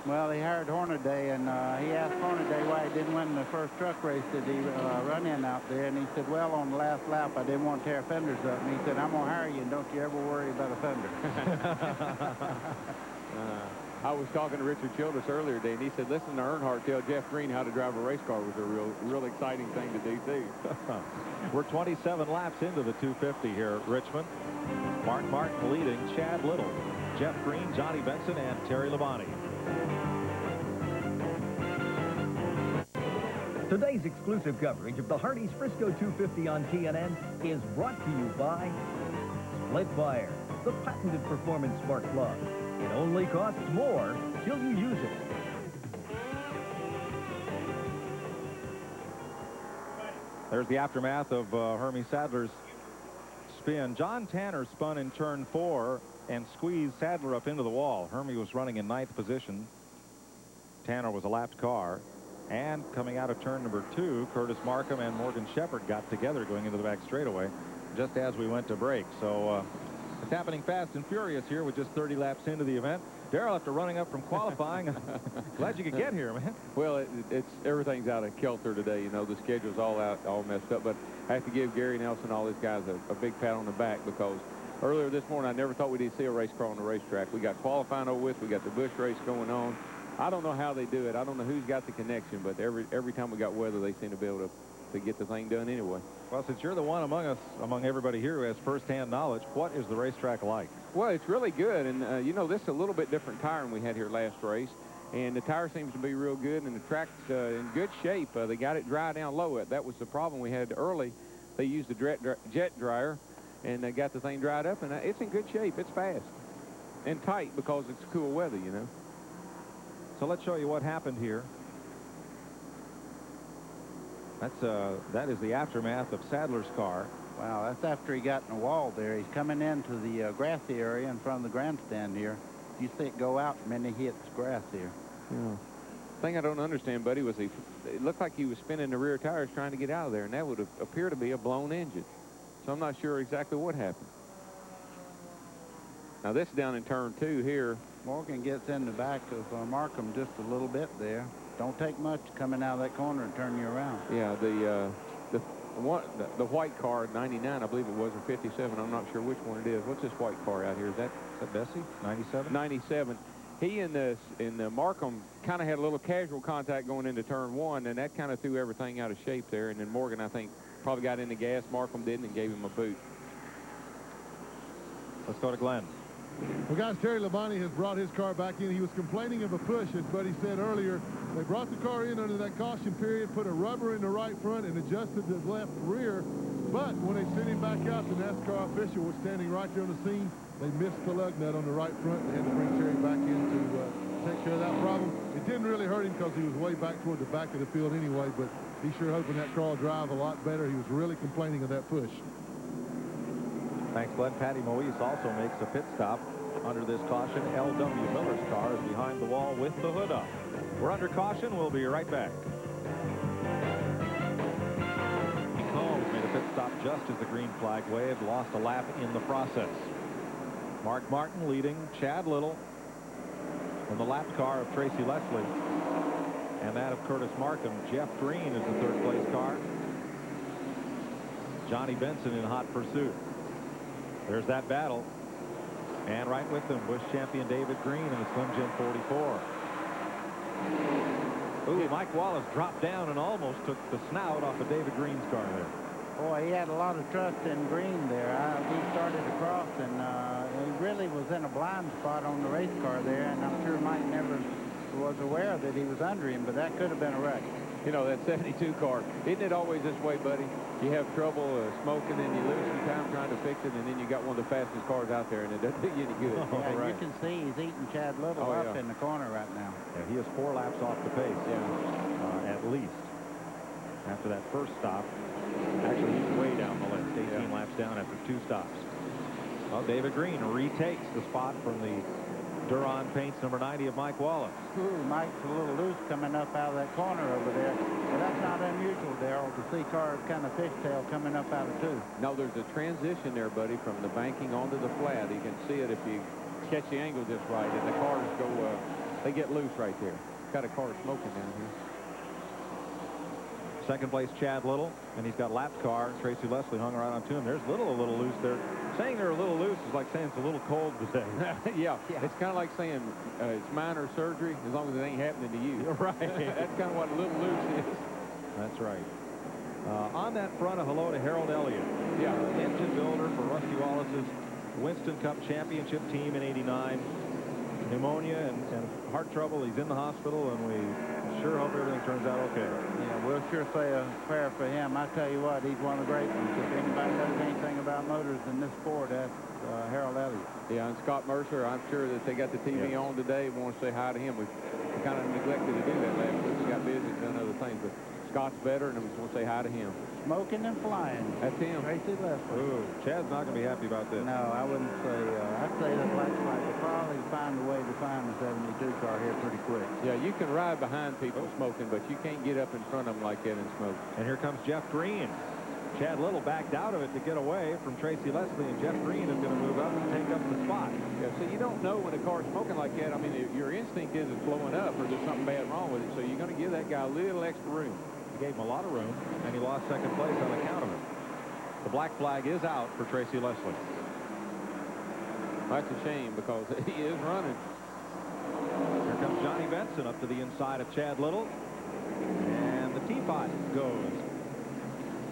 Well, he hired Hornaday, and he asked Hornaday why he didn't win the first truck race that he run in out there. And he said, well, on the last lap, I didn't want to tear fenders up. And he said, I'm going to hire you, and don't you ever worry about a fender. I was talking to Richard Childress earlier today, and he said, listen to Earnhardt tell Jeff Green how to drive a race car was a real exciting thing to do, too. We're 27 laps into the 250 here at Richmond. Mark Martin leading, Chad Little, Jeff Green, Johnny Benson, and Terry Labonte. Today's exclusive coverage of the Hardee's Frisco 250 on TNN is brought to you by Split Fire, the patented performance spark plug. It only costs more till you use it. There's the aftermath of Hermie Sadler's spin. John Tanner spun in turn 4 and squeezed Sadler up into the wall. Hermie was running in 9th position. Tanner was a lapped car. And coming out of turn number 2, Curtis Markham and Morgan Shepherd got together going into the back straightaway just as we went to break. So it's happening fast and furious here with just 30 laps into the event. Darrell, after running up from qualifying, glad you could get here, man. Well, everything's out of kilter today. You know, the schedule's all messed up. But I have to give Gary Nelson and all these guys a big pat on the back, because earlier this morning I never thought we'd see a race car on the racetrack. We got qualifying over with. We got the Busch race going on. I don't know how they do it. I don't know who's got the connection, but every time we got weather, they seem to be able to get the thing done anyway. Well, since you're the one among everybody here who has firsthand knowledge, what is the racetrack like? Well, it's really good, and you know, this is a little bit different tire than we had here last race, and the tire seems to be real good, and the track's in good shape. They got it dry down low. That was the problem we had early. They used the jet dryer, and they got the thing dried up, and it's in good shape. It's fast and tight because it's cool weather, you know. So let's show you what happened here. That is the aftermath of Sadler's car. Wow, that's after he got in the wall there. He's coming into the grassy area in front of the grandstand here. You see it go out, and then he hits grass here. Yeah. The thing I don't understand, buddy, was it looked like he was spinning the rear tires trying to get out of there, and that would appear to be a blown engine. So I'm not sure exactly what happened. Now this is down in turn 2 here. Morgan gets in the back of Markham just a little bit there. Don't take much coming out of that corner and turn you around. Yeah, the white car, 99, I believe it was, or 57. I'm not sure which one it is. What's this white car out here? Is that Bessie? 97? 97. He and the Markham kind of had a little casual contact going into turn 1, and that kind of threw everything out of shape there. And then Morgan, I think, probably got in the gas. Markham didn't, and gave him a boot. Let's go to Glenn. Well, guys, Terry Labonte has brought his car back in. He was complaining of a push, as Buddy said earlier. They brought the car in under that caution period, put a rubber in the right front, and adjusted the left rear. But when they sent him back out, the NASCAR official was standing right there on the scene. They missed the lug nut on the right front. They had to bring Terry back in to take care of that problem. It didn't really hurt him because he was way back toward the back of the field anyway, but he's sure hoping that car will drive a lot better. He was really complaining of that push. Thanks, Glenn. Patty Moise also makes a pit stop under this caution. L.W. Miller's car is behind the wall with the hood up. We're under caution. We'll be right back. Combs made a pit stop just as the green flag waved, lost a lap in the process. Mark Martin leading, Chad Little in the lapped car of Tracy Leslie, and that of Curtis Markham. Jeff Green is the third place car. Johnny Benson in hot pursuit. There's that battle. And right with them, Busch champion David Green in the Slim Jim 44. Ooh, Mike Wallace dropped down and almost took the snout off of David Green's car there. Boy, he had a lot of trust in Green there. He started across, and he really was in a blind spot on the race car there, and I'm sure Mike never was aware that he was under him, but that could have been a wreck. You know, that 72 car, isn't it always this way, buddy? You have trouble smoking, and you lose some time trying to fix it, and then you got one of the fastest cars out there, and it doesn't do you any good. Yeah, right. You can see he's eating Chad Little up in the corner right now. Yeah, he is 4 laps off the pace, at least. After that first stop, actually he's way down the list, 18 laps down after 2 stops. Well, David Green retakes the spot from the Duron Paints number 90 of Mike Wallace. Ooh, Mike's a little loose coming up out of that corner over there. Well, that's not unusual, Darrell, to see cars kind of fishtail coming up out of 2. No, there's a transition there, buddy, from the banking onto the flat. You can see it if you catch the angle just right, and the cars go they get loose right there. Got a car smoking down here. Second place, Chad Little, and he's got a lap car. Tracy Leslie hung right on to him. There's Little a little loose there. Saying they're a little loose is like saying it's a little cold today. Yeah, it's kind of like saying it's minor surgery as long as it ain't happening to you. Right. That's kind of what a little loose is. That's right. On that front, a hello to Harold Elliott. Yeah. Engine builder for Rusty Wallace's Winston Cup championship team in '89. Pneumonia and heart trouble. He's in the hospital, and we sure hope everything turns out okay. Yeah, we'll sure say a prayer for him. I tell you what, he's one of the great ones. If anybody knows anything about motors in this sport, that's Harold Elliott. Yeah, and Scott Mercer, I'm sure that they got the TV on today. We want to say hi to him. We kind of neglected to do that last week. We got busy and done other things, but Scott's better, and I just want to say hi to him. Smoking and flying. That's him. Tracy Leslie. Ooh, Chad's not going to be happy about this. No, I wouldn't say. I'd say the Black Flag will probably find a way to find the 72 car here pretty quick. Yeah, you can ride behind people smoking, but you can't get up in front of them like that and smoke. And here comes Jeff Green. Chad Little backed out of it to get away from Tracy Leslie, and Jeff Green is going to move up and take up the spot. Yeah, so you don't know when a car's smoking like that. I mean, your instinct is it's blowing up or there's something bad wrong with it, so you're going to give that guy a little extra room. He gave him a lot of room, and he lost second place on account of it. The black flag is out for Tracy Leslie. That's a shame because he is running. Here comes Johnny Benson up to the inside of Chad Little, and the teapot goes.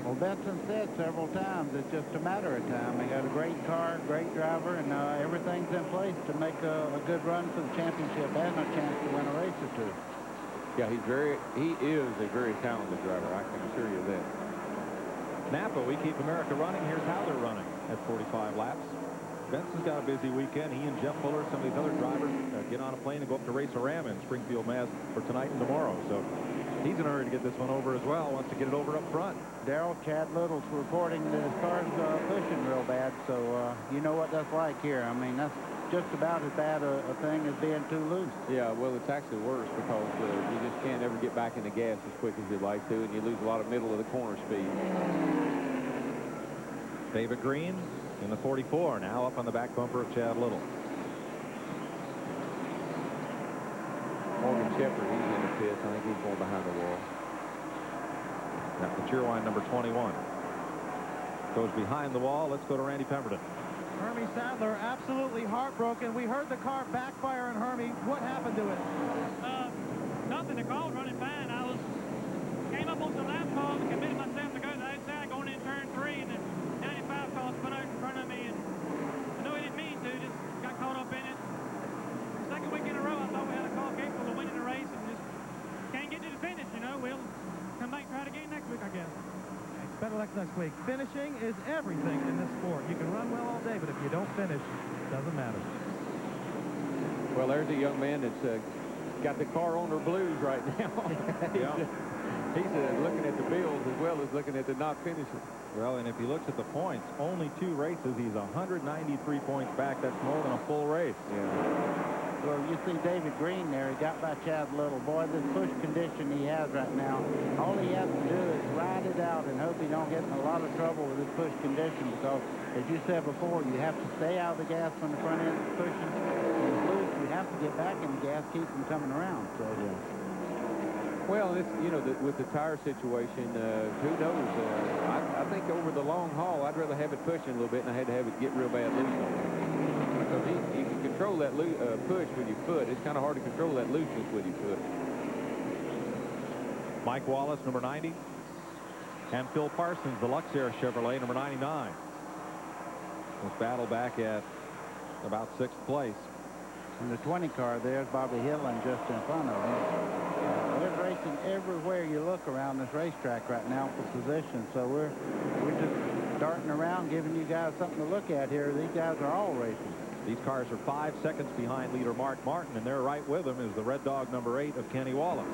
Well, Benson said several times it's just a matter of time. They got a great car, great driver, and everything's in place to make a good run for the championship and a chance to win a race or two. Yeah, he is a very talented driver. I can assure you that. Napa, we keep America running. Here's how they're running at 45 laps. Benson's got a busy weekend. He and Jeff Fuller, some of these other drivers, get on a plane and go up to Race-A-Ram in Springfield, Mass. for tonight and tomorrow. So he's in a hurry to get this one over as well. Wants to get it over up front. Darrell, Chad Little's reporting that his car's pushing real bad, so you know what that's like here. I mean, that's just about as bad a thing as being too loose. Yeah, well, it's actually worse because you just can't ever get back in the gas as quick as you'd like to, and you lose a lot of middle of the corner speed. David Green in the 44, now up on the back bumper of Chad Little. Morgan Shepherd, he's in the pits. I think he's going behind the wall. Now the cheerwine number 21 goes behind the wall. Let's go to Randy Pemberton. Hermie Sadler absolutely heartbroken. We heard the car backfire on Hermie. What happened to it? Nothing. The car was running fine. Came up on the lap call and committed myself to go to the outside going in turn 3, and the 95 car spun out in front of me, and I know he didn't mean to, just got caught up in it. Second week in a row, I thought we had a car capable of winning the race, and just can't get to the finish, you know. We'll come back and try it again next week, I guess. Better luck next week. Finishing is everything in this sport. You can run well all day, but if you don't finish, it doesn't matter. Well, there's a young man that's got the car owner blues right now. He's looking at the bills as well as looking at the not finishing. Well, and if he looks at the points, only 2 races, he's 193 points back. That's more than a full race. Yeah. Well, you see David Green there. He got by Chad Little. Boy, this push condition he has right now, all he has to do is ride it out and hope he don't get in a lot of trouble with this push condition because, as you said before, you have to stay out of the gas when the front end is pushing. When it's loose, you have to get back in the gas, keep them coming around. So, Well, it's, you know, with the tire situation, who knows? I think over the long haul, I'd rather have it pushing a little bit than I had to have it get real bad loose on me. Because you can control that push with your foot. It's kind of hard to control that looseness with your foot. Mike Wallace, number 90. And Phil Parsons, the Luxair Chevrolet, number 99. This battle back at about 6th place. in the 20 car, there's Bobby Hillin just in front of him. There's racing everywhere you look around this racetrack right now for position. So we're just darting around, giving you guys something to look at here. These guys are all racing. These cars are 5 seconds behind leader Mark Martin, and there right with him is the Red Dog number 8 of Kenny Wallace.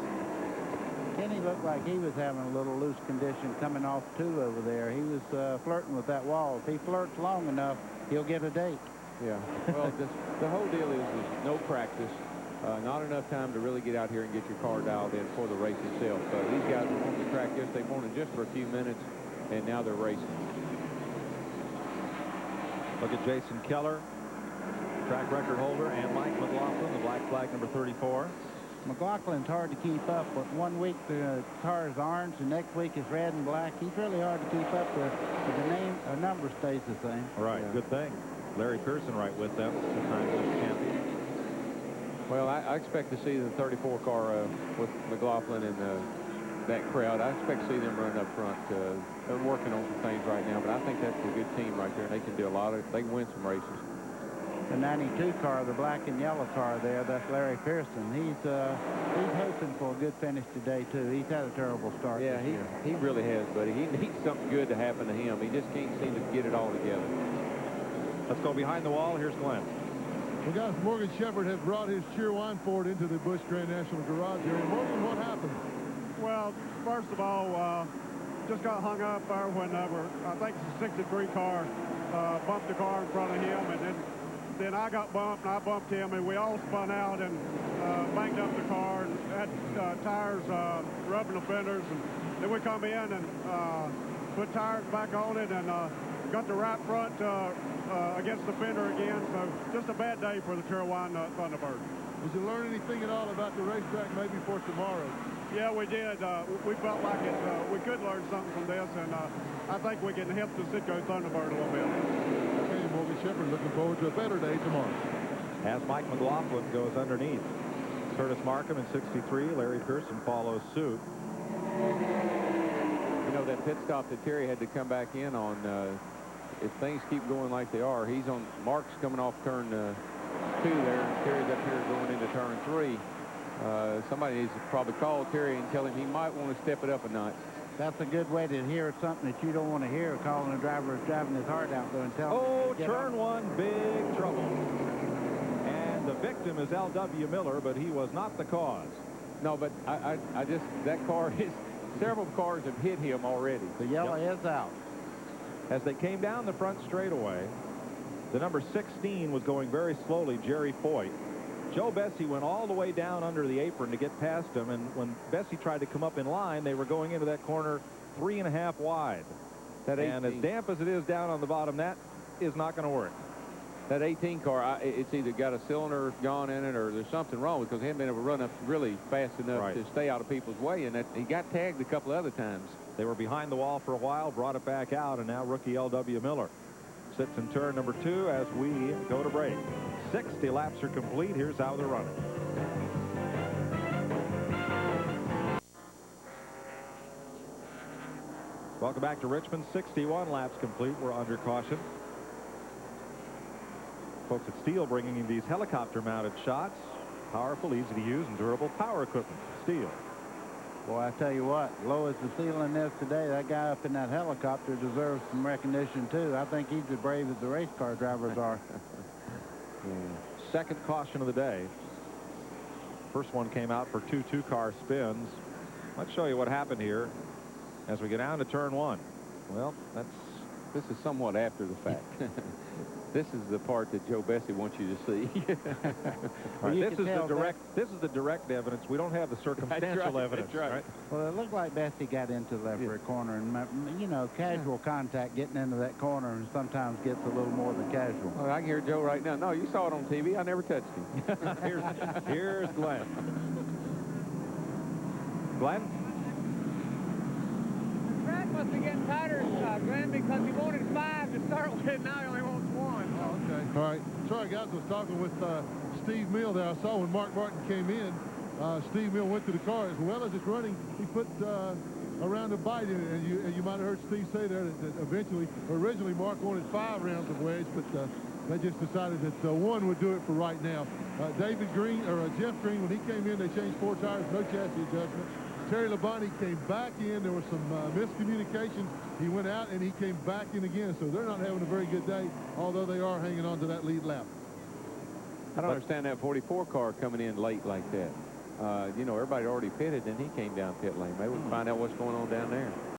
Kenny looked like he was having a little loose condition coming off 2 over there. He was flirting with that wall. If he flirts long enough, he'll get a date. Yeah. Well, the whole deal is no practice, not enough time to really get out here and get your car dialed in for the race itself. These guys were on the track yesterday morning just for a few minutes, and now they're racing. Look at Jason Keller. track record holder, and Mike McLaughlin, the black flag number 34. McLaughlin's hard to keep up with. 1 week the car is orange, the next week is red and black. He's really hard to keep up with. But the name, number stays the same. Right, Yeah. good thing. Larry Pearson right with them, two-time champion. Well, I expect to see the 34 car with McLaughlin and that crowd. I expect to see them run up front. They're working on some things right now, but I think that's a good team right there. They can do a lot of. They can win some races. The 92 car, the black and yellow car there, that's Larry Pearson. He's hoping for a good finish today, too. He's had a terrible start. Yeah, this year. he really has, buddy. He needs something good to happen to him. He just can't seem to get it all together. Let's go behind the wall. Here's Glenn. Well, guys, Morgan Shepherd has brought his Cheerwine Ford into the Busch Grand National Garage here. Morgan, what happened? Well, first of all, just got hung up there whenever, I think the 63 car bumped the car in front of him, and then I got bumped, and I bumped him, and we all spun out and banged up the car and had tires rubbing the fenders. And then we come in and put tires back on it and got the right front against the fender again. So just a bad day for the Cheerwine Thunderbird. Did you learn anything at all about the racetrack maybe for tomorrow? Yeah, we did. We felt like we could learn something from this, and I think we can help the Citgo Thunderbird a little bit. Okay, Morgan Shepherd looking forward to a better day tomorrow. As Mike McLaughlin goes underneath. Curtis Markham in 63. Larry Pearson follows suit. You know, that pit stop that Terry had to come back in on, if things keep going like they are, he's on, Mark's coming off turn 2 there. Terry's up here going into turn 3. Somebody needs to probably call Terry and tell him he might want to step it up a notch. That's a good way to hear something that you don't want to hear, calling a driver who's driving his heart out there and telling him. Oh, turn 1, big trouble. And the victim is L.W. Miller, but he was not the cause. No, but I just, that car is, several cars have hit him already. The yellow is out. As they came down the front straightaway, the number 16 was going very slowly, Jerry Foyt. Joe Bessie went all the way down under the apron to get past him, and when Bessie tried to come up in line, they were going into that corner 3.5 wide. And as damp as it is down on the bottom, that is not going to work. That 18 car, it's either got a cylinder gone in it or there's something wrong because he hadn't been able to run up really fast enough to stay out of people's way, and he got tagged a couple other times. They were behind the wall for a while, brought it back out, and now rookie L.W. Miller sits in turn number 2 as we go to break. 60 laps are complete. Here's how they're running. Welcome back to Richmond. 61 laps complete. We're under caution. Folks at Steel bringing in these helicopter-mounted shots. Powerful, easy to use, and durable power equipment. Steel. Boy, I tell you what, low as the ceiling is today, that guy up in that helicopter deserves some recognition, too. I think he's as brave as the race car drivers are. Second caution of the day. First one came out for 2 two-car spins. Let's show you what happened here as we get down to turn 1. Well, this is somewhat after the fact. This is the part that Joe Bessie wants you to see. Right, this is the direct evidence. We don't have the circumstantial evidence. That's right. Well, it looked like Bessie got into the left rear corner, and you know, casual contact getting into that corner sometimes gets a little more than casual. Well, I can hear Joe right now. No, you saw it on TV. I never touched him. Here's Glenn. Glenn? The track must be getting tighter, Glenn, because he wanted 5 to start with. Now he only wants 1. Oh, okay. All right. Sorry, guys. I was talking with Steve Mill there. I saw when Mark Martin came in, Steve Mill went to the car. As well as it's running, he put a round of bite in it. And you might have heard Steve say there that originally Mark wanted 5 rounds of wedge, but they just decided that 1 would do it for right now. David Green, or Jeff Green, when he came in, they changed 4 tires, no chassis adjustment. Terry Labonte came back in. There was some miscommunication. He went out and he came back in again. So they're not having a very good day, although they are hanging on to that lead lap. I don't understand that 44 car coming in late like that. You know, everybody already pitted, and he came down pit lane. Maybe we can find out what's going on down there.